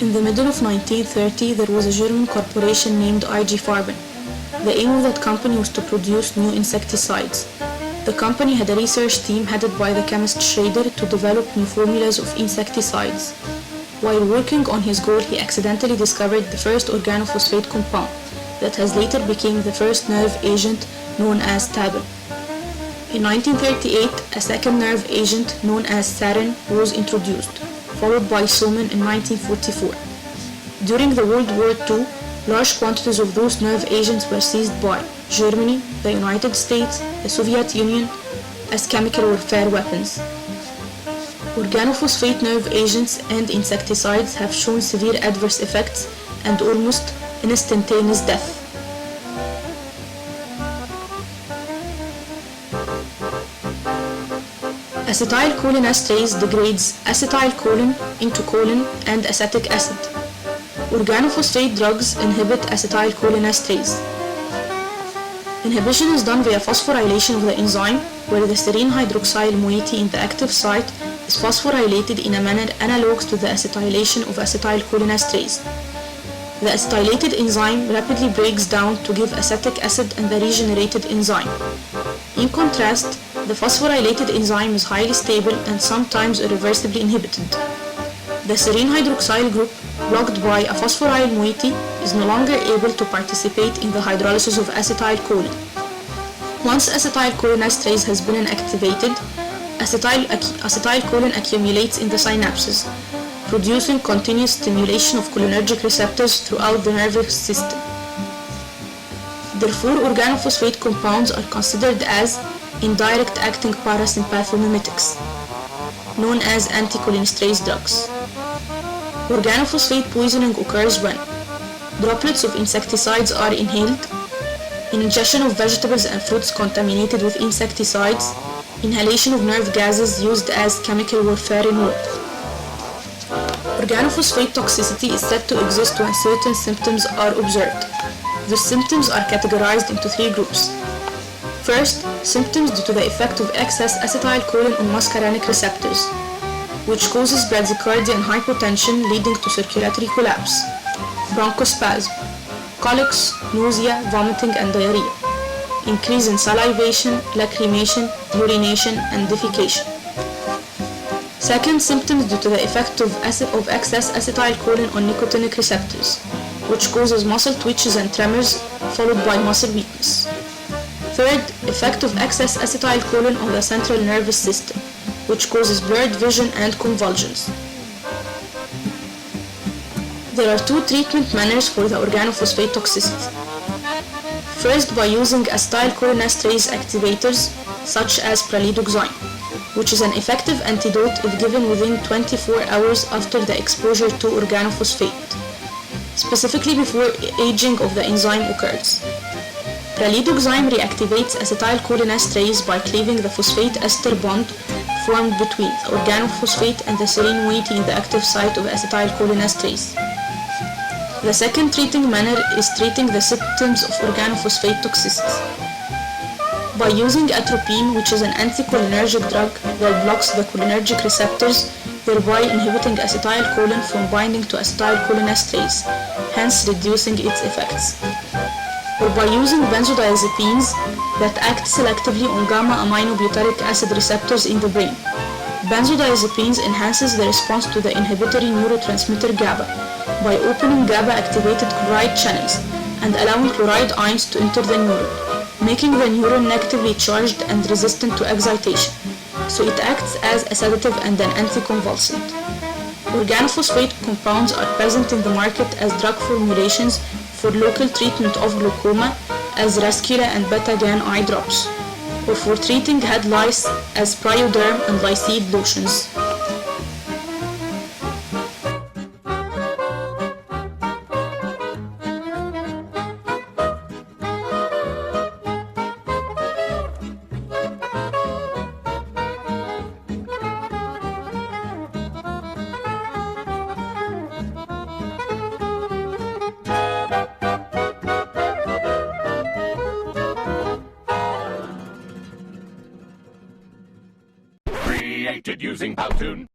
In the middle of 1930, there was a German corporation named IG Farben. The aim of that company was to produce new insecticides. The company had a research team headed by the chemist Schrader to develop new formulas of insecticides. While working on his goal, he accidentally discovered the first organophosphate compound that has later become the first nerve agent known as tabin. In 1938, a second nerve agent known as sarin was introduced, followed by soman in 1944. During the World War II, large quantities of those nerve agents were seized by Germany, the United States, the Soviet Union as chemical warfare weapons. Organophosphate nerve agents and insecticides have shown severe adverse effects and almost instantaneous death. Acetylcholinesterase degrades acetylcholine into choline and acetic acid. Organophosphate drugs inhibit acetylcholinesterase. Inhibition is done via phosphorylation of the enzyme, where the serine hydroxyl moiety in the active site is phosphorylated in a manner analogous to the acetylation of acetylcholinesterase. The acetylated enzyme rapidly breaks down to give acetic acid and the regenerated enzyme. In contrast, the phosphorylated enzyme is highly stable and sometimes irreversibly inhibited. The serine hydroxyl group, blocked by a phosphoryl moiety, is no longer able to participate in the hydrolysis of acetylcholine. Once acetylcholinesterase has been inactivated, acetylcholine accumulates in the synapses, producing continuous stimulation of cholinergic receptors throughout the nervous system. Therefore, organophosphate compounds are considered as indirect acting parasympathomimetics, known as anticholinesterase drugs. Organophosphate poisoning occurs when droplets of insecticides are inhaled, ingestion of vegetables and fruits contaminated with insecticides, inhalation of nerve gases used as chemical warfare in war. Organophosphate toxicity is said to exist when certain symptoms are observed. The symptoms are categorized into three groups. First, symptoms due to the effect of excess acetylcholine on muscarinic receptors, which causes bradycardia and hypotension leading to circulatory collapse, bronchospasm, colics, nausea, vomiting and diarrhea, increase in salivation, lacrimation, urination and defecation. Second, symptoms due to the effect of excess acetylcholine on nicotinic receptors, which causes muscle twitches and tremors, followed by muscle weakness. Third, effect of excess acetylcholine on the central nervous system, which causes blurred vision and convulsions. There are two treatment manners for the organophosphate toxicity. First, by using acetylcholinesterase activators such as pralidoxime, which is an effective antidote if given within 24 hours after the exposure to organophosphate, specifically before aging of the enzyme occurs. Pralidoxime reactivates acetylcholinesterase by cleaving the phosphate ester bond formed between the organophosphate and the serine moiety in the active site of acetylcholinesterase. The second treating manner is treating the symptoms of organophosphate toxicity. By using atropine, which is an anticholinergic drug that blocks the cholinergic receptors, thereby inhibiting acetylcholine from binding to acetylcholinesterase, hence reducing its effects. Or by using benzodiazepines that act selectively on gamma-aminobutyric acid receptors in the brain. Benzodiazepines enhances the response to the inhibitory neurotransmitter GABA by opening GABA-activated chloride channels and allowing chloride ions to enter the neuron, making the neuron negatively charged and resistant to excitation, so it acts as a sedative and an anticonvulsant. Organophosphate compounds are present in the market as drug formulations for local treatment of glaucoma as Rescula and Betagan eye drops, or for treating head lice as Prioderm and Lycide lotions. Created using Powtoon.